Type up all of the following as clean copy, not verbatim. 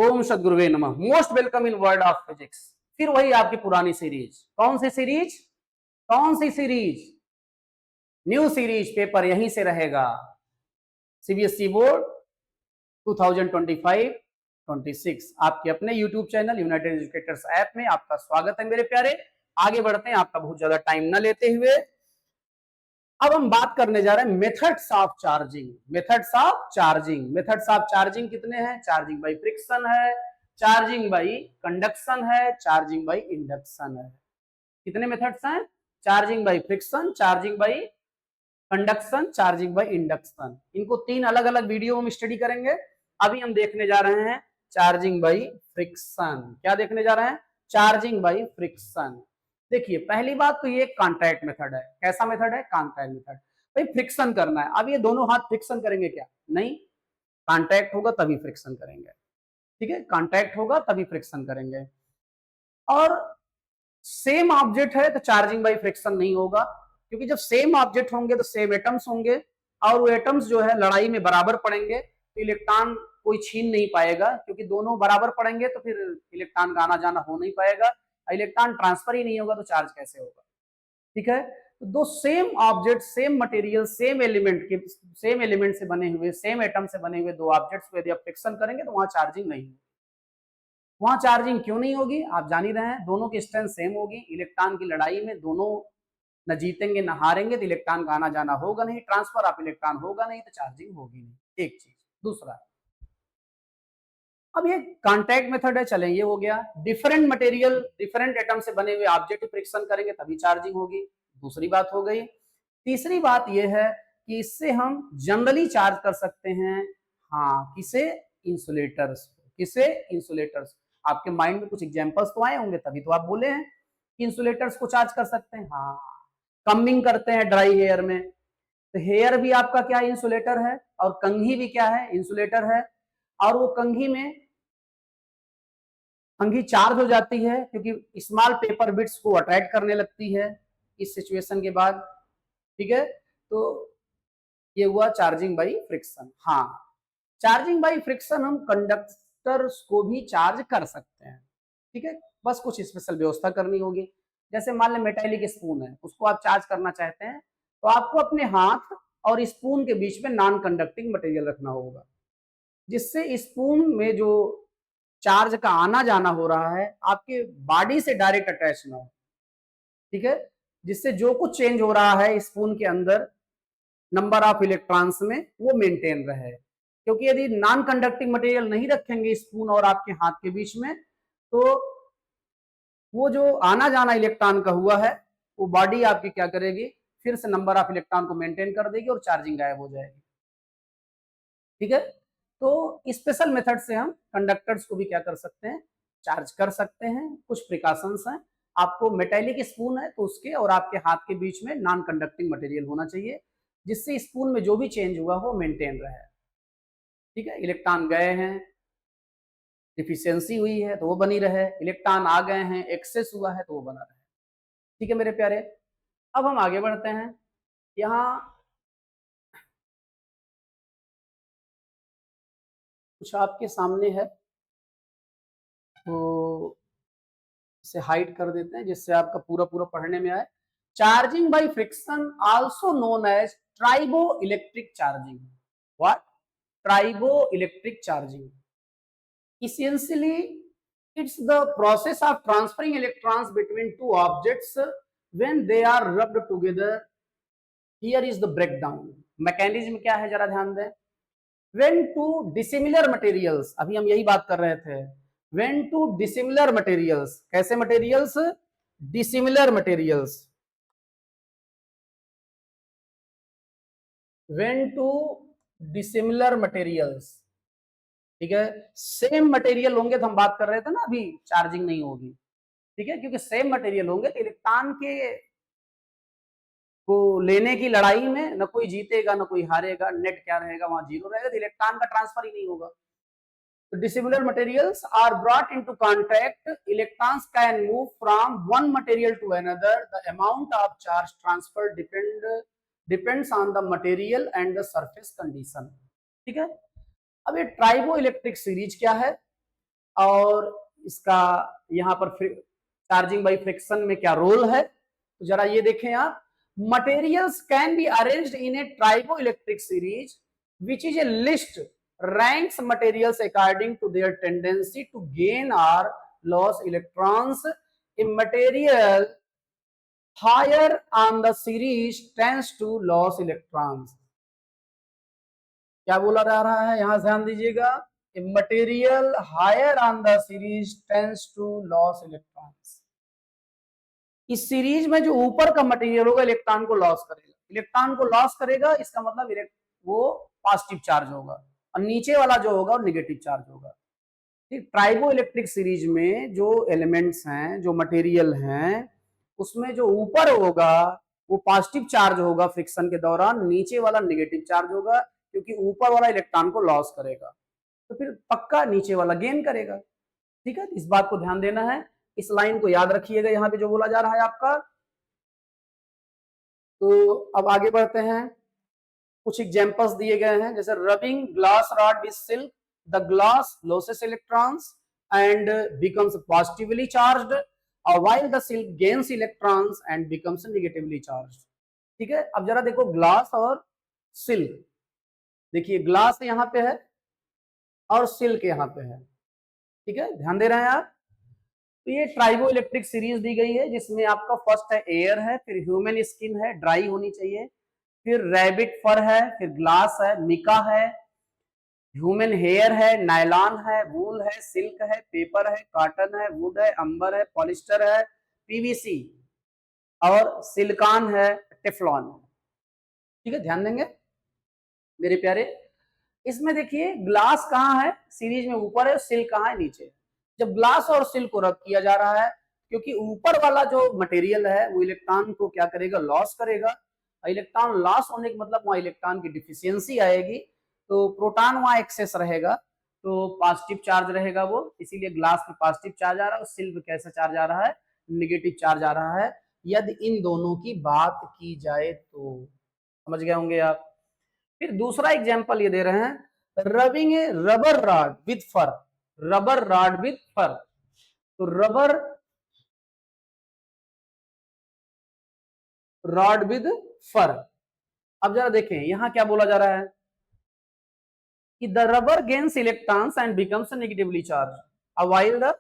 ओम सदगुरुवे नमः। Most welcome in world of physics. फिर वही आपकी पुरानी सीरीज। कौन सी सीरीज? कौन सी सीरीज? New series. पेपर यहीं से रहेगा। सीबीएसई बोर्ड 2025-26 आपके अपने YouTube channel United educators app में आपका स्वागत है मेरे प्यारे। आगे बढ़ते हैं आपका बहुत ज्यादा टाइम न लेते हुए। अब हम बात करने जा रहे हैं methods of charging. Methods of charging. Methods of charging कितने हैं? चार्जिंग बाय फ्रिक्शन है, चार्जिंग बाय कंडक्शन है, चार्जिंग बाय इंडक्शन है। कितने मेथड्स हैं? Charging by friction, charging by conduction, charging by induction. इनको तीन अलग अलग वीडियो में स्टडी करेंगे। अभी हम देखने जा रहे हैं चार्जिंग बाय फ्रिक्शन। क्या देखने जा रहे हैं? Charging by friction. देखिए पहली बात तो ये कॉन्टैक्ट मेथड है। कैसा मेथड है? Contact method. भाई फ्रिक्शन करना है। अब ये दोनों हाथ फ्रिक्शन करेंगे क्या? नहीं, कॉन्टैक्ट होगा तभी फ्रिक्शन करेंगे। ठीक है, कॉन्टैक्ट होगा तभी फ्रिक्शन करेंगे। और सेम ऑब्जेक्ट है तो चार्जिंग बाय फ्रिक्शन नहीं होगा, क्योंकि जब सेम ऑब्जेक्ट होंगे तो सेम एटम्स होंगे और वो एटम्स जो है लड़ाई में बराबर पड़ेंगे तो इलेक्ट्रॉन कोई छीन नहीं पाएगा, क्योंकि दोनों बराबर पड़ेंगे तो फिर इलेक्ट्रॉन का आना जाना हो नहीं पाएगा। इलेक्ट्रॉन ट्रांसफर ही नहीं होगा तो चार्ज कैसे होगा? ठीक है, तो दो same object, same material, same element के, सेम एलिमेंट से बने हुए, सेम एटम से बने हुए दो ऑब्जेक्ट्स को यदि आप फ्रिक्शन करेंगे तो वहां चार्जिंग नहीं होगी। वहां चार्जिंग क्यों नहीं होगी? आप जान ही रहे हैं, दोनों की स्ट्रेंथ सेम होगी। इलेक्ट्रॉन की लड़ाई में दोनों न जीतेंगे न हारेंगे, तो इलेक्ट्रॉन का आना जाना होगा नहीं, ट्रांसफर ऑफ इलेक्ट्रॉन होगा नहीं, तो चार्जिंग होगी नहीं। एक चीज। दूसरा, अब ये कांटेक्ट मेथड है, चलें ये हो गया। डिफरेंट मटेरियल, डिफरेंट एटम से बने हुए ऑब्जेक्ट फ्रिक्शन करेंगे तभी चार्जिंग होगी। दूसरी बात हो गई। तीसरी बात ये है कि इससे हम जनरली चार्ज कर सकते हैं। हाँ, किसे? इंसुलेटर्स। किसे? इंसुलेटर्स। आपके माइंड में कुछ एग्जांपल्स तो आए होंगे, तभी तो आप बोले हैं कि इंसुलेटर्स को चार्ज कर सकते हैं। हाँ, कमिंग करते हैं ड्राई हेयर में, तो हेयर भी आपका क्या इंसुलेटर है, और कंघी भी क्या है? इंसुलेटर है। और वो कंघी में कंघी चार्ज हो जाती है क्योंकि स्मॉल पेपर बिट्स को अट्रैक्ट करने लगती है इस सिचुएशन के बाद। ठीक है, तो ये हुआ चार्जिंग बाई फ्रिक्शन। हाँ, चार्जिंग बाई फ्रिक्शन हम कंडक्टर्स को भी चार्ज कर सकते हैं। ठीक है, बस कुछ स्पेशल व्यवस्था करनी होगी। जैसे मान लें मेटालिक स्पून है, उसको आप चार्ज करना चाहते हैं तो आपको अपने हाथ और स्पून के बीच में नॉन कंडक्टिंग मटेरियल रखना होगा, जिससे स्पून में जो चार्ज का आना जाना हो रहा है आपके बॉडी से डायरेक्ट अटैच ना हो। ठीक है, जिससे जो कुछ चेंज हो रहा है स्पून के अंदर नंबर ऑफ इलेक्ट्रॉन्स में वो मेंटेन रहे। क्योंकि यदि नॉन कंडक्टिंग मटेरियल नहीं रखेंगे स्पून और आपके हाथ के बीच में, तो वो जो आना जाना इलेक्ट्रॉन का हुआ है वो बॉडी आपकी क्या करेगी? फिर से नंबर ऑफ इलेक्ट्रॉन को मेंटेन कर देगी और चार्जिंग गायब हो जाएगी। ठीक है, तो स्पेशल मेथड से हम कंडक्टर्स को भी क्या कर सकते हैं? चार्ज कर सकते हैं। कुछ प्रिकॉशंस हैं। आपको मेटेलिक स्पून है तो उसके और आपके हाथ के बीच में नॉन कंडक्टिंग मटेरियल होना चाहिए, जिससे स्पून में जो भी चेंज हुआ वो मेंटेन रहे। ठीक है, इलेक्ट्रॉन गए हैं, डिफिशियंसी हुई है तो वो बनी रहे, इलेक्ट्रॉन आ गए हैं, एक्सेस हुआ है तो वो बना रहे। ठीक है मेरे प्यारे, अब हम आगे बढ़ते हैं। यहाँ कुछ आपके सामने है तो इसे हाइड कर देते हैं जिससे आपका पूरा पूरा पढ़ने में आए। Charging by friction also known as triboelectric charging. What? Triboelectric charging. Essentially, it's the process of transferring electrons between two objects when they are rubbed together. Here is the breakdown. Mechanism क्या है जरा ध्यान दें। When two dissimilar materials, अभी हम यही बात कर रहे थे। When two dissimilar materials, कैसे materials? Dissimilar materials. When two dissimilar materials, ठीक है, सेम मटेरियल होंगे तो हम बात कर रहे थे ना अभी, चार्जिंग नहीं होगी। ठीक है, क्योंकि सेम मटेरियल होंगे तो इलेक्ट्रॉन के को लेने की लड़ाई में न कोई जीतेगा न कोई हारेगा, नेट क्या रहेगा? वहां जीरो रहेगा, तो इलेक्ट्रॉन का ट्रांसफर ही नहीं होगा। तो dissimilar materials are brought into contact, electrons can move from one material to another, the amount of charge transfer depends on the material and the surface condition. ठीक है, अब ये ट्राइबो इलेक्ट्रिक सीरीज क्या है? और इसका यहाँ पर चार्जिंग बाई फ्रिक्शन में क्या रोल है, तो जरा ये देखें आप। Materials can be arranged in A tribo electric series which is a list ranks materials according to their tendency to gain or lose electrons. A material higher on the series tends to lose electrons. क्या बोला जा रहा है, यहां ध्यान दीजिएगा। A material higher on the series tends to lose electrons. इस series में जो ऊपर का मटेरियल होगा इलेक्ट्रॉन को लॉस करेगा, इलेक्ट्रॉन को लॉस करेगा, इसका मतलब वो पॉजिटिव चार्ज होगा, और नीचे वाला जो होगा वो निगेटिव चार्ज होगा। ठीक, ट्राइबो इलेक्ट्रिक सीरीज में जो एलिमेंट्स हैं, जो मटेरियल हैं, उसमें जो ऊपर होगा वो पॉजिटिव चार्ज होगा फ्रिक्शन के दौरान, नीचे वाला निगेटिव चार्ज होगा, क्योंकि ऊपर वाला इलेक्ट्रॉन को लॉस करेगा, तो फिर पक्का नीचे वाला गेन करेगा। ठीक है, इस बात को ध्यान देना है, इस लाइन को याद रखिएगा यहाँ पे जो बोला जा रहा है आपका। तो अब आगे बढ़ते हैं, कुछ एग्जांपल्स दिए गए हैं, जैसे rubbing glass rod with silk, the glass loses electrons and becomes positively charged, और while the silk gains electrons and becomes negatively charged. ठीक है, अब जरा देखो ग्लास और सिल्क, देखिए ग्लास यहाँ पे है और सिल्क यहाँ पे है। ठीक है, ध्यान दे रहे हैं आप। तो ये ट्राइबो इलेक्ट्रिक सीरीज दी गई है, जिसमें आपका फर्स्ट है एयर है, फिर ह्यूमन स्किन है, ड्राई होनी चाहिए, फिर रैबिट फर है, फिर ग्लास है, मिका है, ह्यूमन हेयर है, नायलॉन है, वूल है, सिल्क है, पेपर है, कॉटन है, वुड है, अंबर है, पॉलिस्टर है, पीवीसी और सिलिकॉन है, टेफ्लॉन है। ठीक है, ध्यान देंगे मेरे प्यारे। इसमें देखिए ग्लास कहाँ है, सीरीज में ऊपर है, सिल्क कहाँ है, नीचे। जब ग्लास और सिल्क को रब किया जा रहा है, क्योंकि ऊपर वाला जो मटेरियल है वो इलेक्ट्रॉन को क्या करेगा, लॉस करेगा। इलेक्ट्रॉन लॉस होने का मतलब वहां इलेक्ट्रॉन की डिफिशियंसी आएगी, तो प्रोटॉन वहां एक्सेस रहेगा, तो पॉजिटिव चार्ज रहेगा वो, इसीलिए ग्लास में पॉजिटिव चार्ज आ रहा है, सिल्क कैसा चार्ज आ रहा है, निगेटिव चार्ज आ रहा है। यदि इन दोनों की बात की जाए तो समझ गए होंगे आप। फिर दूसरा एग्जांपल ये दे रहे हैं, rubbing a rubber rod with fur, rubber rod with fur, तो रबर रॉड विद फर। अब जरा देखें यहां क्या बोला जा रहा है कि the rubber gains electrons and becomes negatively charge, while the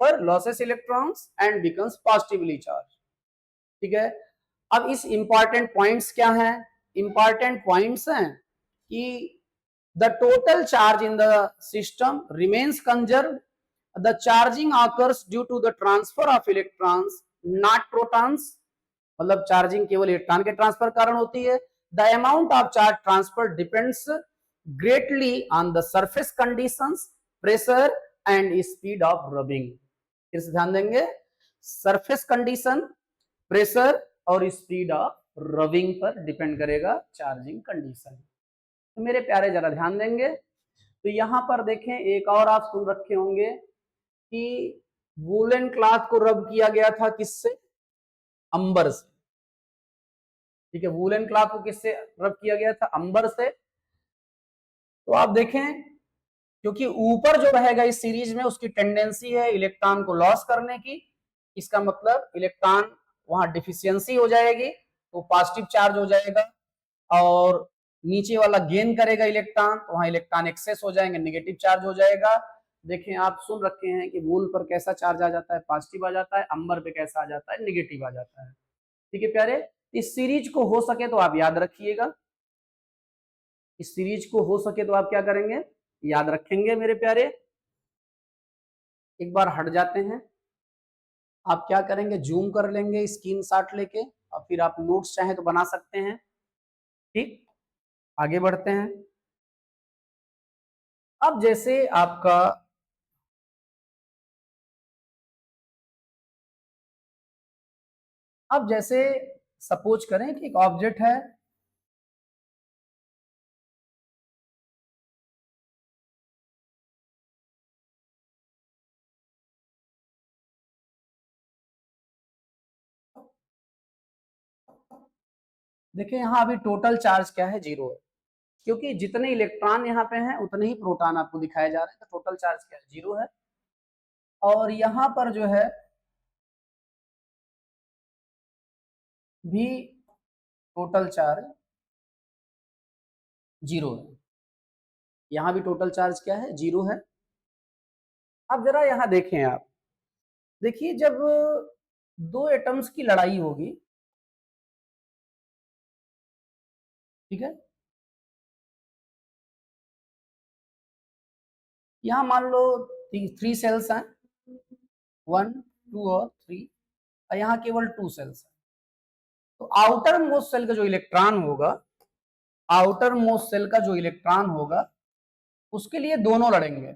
fur loses electrons and becomes positively charge. ठीक है, अब इस इंपॉर्टेंट पॉइंट्स क्या हैं, इंपॉर्टेंट पॉइंट्स हैं कि the total charge in the system remains conserved, the charging occurs due to the transfer of electrons not protons, मतलब charging केवल इलेक्ट्रॉन के ट्रांसफर कारण होती है। The amount of charge transfer depends greatly on the surface conditions, pressure and speed of rubbing. फिर से ध्यान देंगे, सरफेस कंडीशन, प्रेशर और स्पीड ऑफ रबिंग पर डिपेंड करेगा चार्जिंग कंडीशन। तो मेरे प्यारे जरा ध्यान देंगे, तो यहां पर देखें एक और आप सुन रखे होंगे कि वूलन क्लॉथ को रब किया गया था किससे, अंबर से। ठीक है, वूलन क्लॉथ को किससे रब किया गया था, अंबर से। तो आप देखें, क्योंकि ऊपर जो रहेगा इस सीरीज में उसकी टेंडेंसी है इलेक्ट्रॉन को लॉस करने की, इसका मतलब इलेक्ट्रॉन वहां डिफिशियंसी हो जाएगी, तो पॉजिटिव चार्ज हो जाएगा, और नीचे वाला गेन करेगा इलेक्ट्रॉन, तो वहां इलेक्ट्रॉन एक्सेस हो जाएंगे, नेगेटिव चार्ज हो जाएगा। देखें आप सुन रखे हैं कि वूल पर कैसा चार्ज आ जाता है, पॉजिटिव आ जाता है, अंबर पे कैसा आ जाता है, नेगेटिव आ जाता है। ठीक है प्यारे, इस सीरीज को हो सके तो आप याद रखिएगा, इस सीरीज को हो सके तो आप क्या करेंगे, याद रखेंगे मेरे प्यारे। एक बार हट जाते हैं, आप क्या करेंगे, जूम कर लेंगे स्क्रीनशॉट लेके, और फिर आप नोट्स चाहे तो बना सकते हैं। ठीक, आगे बढ़ते हैं। अब जैसे आपका अब जैसे सपोज करें कि एक ऑब्जेक्ट है, देखिए यहाँ अभी टोटल चार्ज क्या है, 0 है। क्योंकि जितने इलेक्ट्रॉन यहाँ पे हैं उतने ही प्रोटॉन आपको दिखाए जा रहे हैं, तो टोटल चार्ज क्या है, 0 है। और यहाँ पर जो है भी टोटल चार्ज 0 है, यहाँ भी टोटल चार्ज क्या है, 0 है। अब जरा यहाँ देखें आप, देखिए जब दो एटम्स की लड़ाई होगी, ठीक है, यहाँ मान लो 3 सेल्स हैं, 1 2 और 3, और यहाँ केवल 2 सेल्स हैं। तो आउटर मोस्ट सेल का जो इलेक्ट्रॉन होगा, आउटर मोस्ट सेल का जो इलेक्ट्रॉन होगा उसके लिए दोनों लड़ेंगे,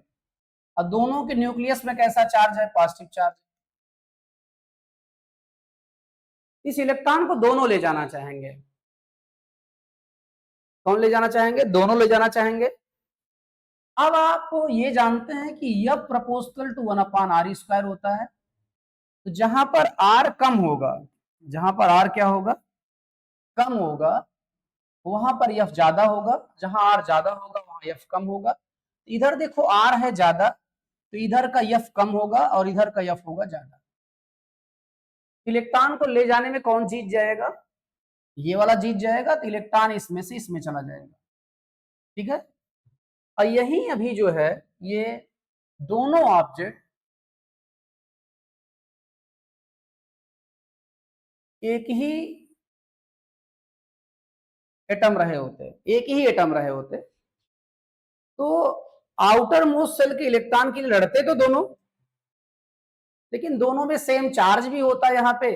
और दोनों के न्यूक्लियस में कैसा चार्ज है, पॉजिटिव चार्ज। इस इलेक्ट्रॉन को दोनों ले जाना चाहेंगे, कौन ले जाना चाहेंगे, दोनों ले जाना चाहेंगे। अब आप ये जानते हैं कि F प्रोपोर्शनल टू 1/r² होता है, तो जहां पर R कम होगा, जहां पर R क्या होगा, कम होगा, वहां पर F ज्यादा होगा, जहां R ज्यादा होगा वहां F कम होगा। इधर देखो R है ज्यादा, तो इधर का F कम होगा और इधर का F होगा ज्यादा। इलेक्ट्रॉन को ले जाने में कौन जीत जाएगा, ये वाला जीत जाएगा, तो इलेक्ट्रॉन इसमें से इसमें चला जाएगा, ठीक है। और यही अभी जो है ये दोनों ऑब्जेक्ट एक ही एटम रहे होते, एक ही एटम रहे होते, तो आउटर मोस्ट सेल के इलेक्ट्रॉन के लिए लड़ते तो दोनों, लेकिन दोनों में सेम चार्ज भी होता है यहाँ पे,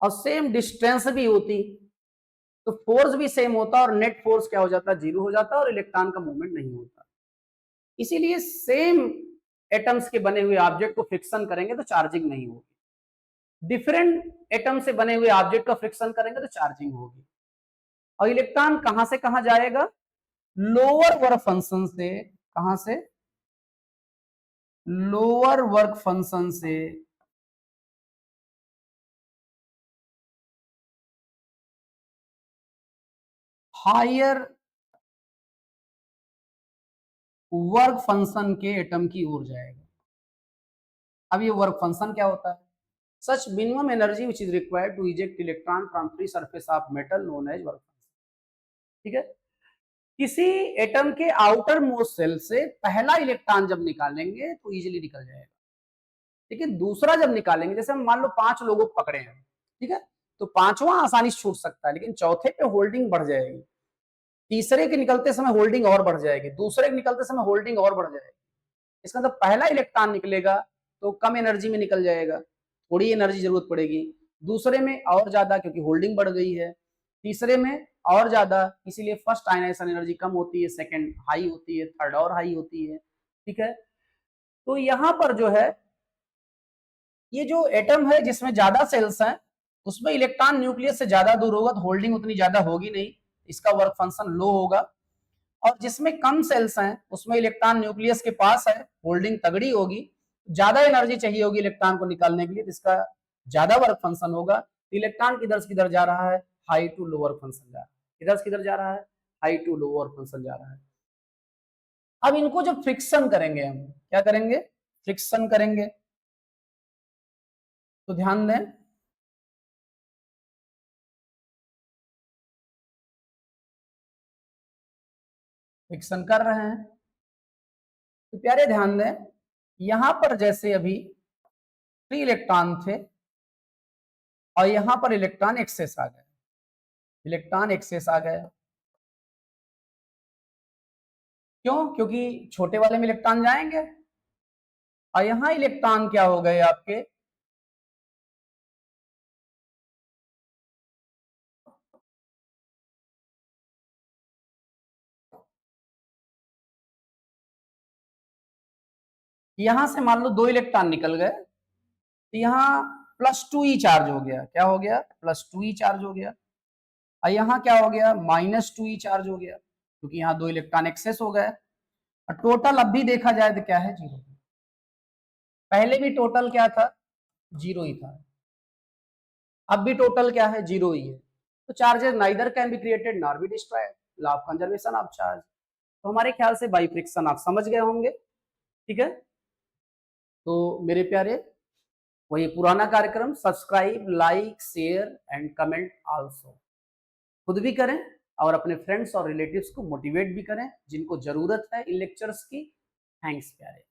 और सेम डिस्टेंस भी होती, तो फोर्स भी सेम होता, और नेट फोर्स क्या हो जाता, 0 हो जाता, और इलेक्ट्रॉन का मूवमेंट नहीं होता। इसीलिए सेम एटम्स के बने हुए ऑब्जेक्ट को फ्रिक्शन करेंगे तो चार्जिंग नहीं होगी, डिफरेंट एटम से बने हुए ऑब्जेक्ट का फ्रिक्शन करेंगे तो चार्जिंग होगी। और इलेक्ट्रॉन कहां से कहां जाएगा, लोअर वर्क फंक्शन से, कहां से, लोअर वर्क फंक्शन से हायर वर्क फंक्शन के एटम की ओर जाएगा। अब ये वर्क फंक्शन क्या होता है, such minimum energy which is required to eject electron from free surface of metal known as work function, ठीक है। किसी एटम के आउटर मोस्ट सेल से पहला इलेक्ट्रॉन जब निकालेंगे तो इजीली निकल जाएगा, लेकिन दूसरा जब निकालेंगे, जैसे हम मान लो 5 लोगों को पकड़े हैं, ठीक है, तो पांचवा आसानी से छूट सकता है, लेकिन चौथे पे होल्डिंग बढ़ जाएगी, तीसरे के निकलते समय होल्डिंग और बढ़ जाएगी, दूसरे के निकलते समय होल्डिंग और बढ़ जाएगी। इसका मतलब पहला इलेक्ट्रॉन निकलेगा तो कम एनर्जी में निकल जाएगा, थोड़ी एनर्जी जरूरत पड़ेगी, दूसरे में और ज्यादा क्योंकि होल्डिंग बढ़ गई है, तीसरे में और ज्यादा, इसीलिए फर्स्ट आयनाइजेशन एनर्जी कम होती है, सेकंड हाई होती है, थर्ड और हाई होती है, ठीक है। तो यहां पर जो है ये जो एटम है जिसमें ज्यादा सेल्स हैं उसमें इलेक्ट्रॉन न्यूक्लियस से ज्यादा दूर होगा, तो होल्डिंग उतनी ज्यादा होगी नहीं, इसका वर्क फंक्शन लो होगा। और जिसमें कम सेल्स हैं उसमें इलेक्ट्रॉन न्यूक्लियस के पास है, होल्डिंग तगड़ी होगी, ज्यादा एनर्जी चाहिए होगी इलेक्ट्रॉन को निकालने के लिए, तो इसका ज्यादा वर्क फंक्शन होगा। इलेक्ट्रॉन किधर से किधर जा रहा है, हाई टू लोअर फंक्शन जा रहा है, किधर से किधर जा रहा है, हाई टू लोअर फंक्शन जा रहा है। अब इनको जब फ्रिक्शन करेंगे, हम क्या करेंगे, फ्रिक्शन करेंगे, तो ध्यान दें फ्रिक्शन कर रहे हैं, तो प्यारे ध्यान दें यहां पर जैसे अभी 3 इलेक्ट्रॉन थे और यहां पर इलेक्ट्रॉन एक्सेस आ गए, इलेक्ट्रॉन एक्सेस आ गए, क्यों, क्योंकि छोटे वाले में इलेक्ट्रॉन जाएंगे, और यहां इलेक्ट्रॉन क्या हो गए आपके, यहां से मान लो 2 इलेक्ट्रॉन निकल गए, तो यहाँ +2e चार्ज हो गया, क्या हो गया, +2e चार्ज हो गया, और यहाँ क्या हो गया, -2e चार्ज हो गया, क्योंकि यहाँ 2 इलेक्ट्रॉन एक्सेस हो गए। और टोटल अब भी देखा जाए तो क्या है, 0। पहले भी टोटल क्या था, 0 ही था, अब भी टोटल क्या है, 0 ही है। तो charges neither can be created nor be destroyed, law of conservation of charge. तो हमारे ख्याल से बाई फ्रिक्शन आप समझ गए होंगे, ठीक है। तो मेरे प्यारे, वही पुराना कार्यक्रम, subscribe, like, share and comment also खुद भी करें और अपने फ्रेंड्स और रिलेटिव्स को मोटिवेट भी करें जिनको जरूरत है इन लेक्चर्स की। थैंक्स प्यारे।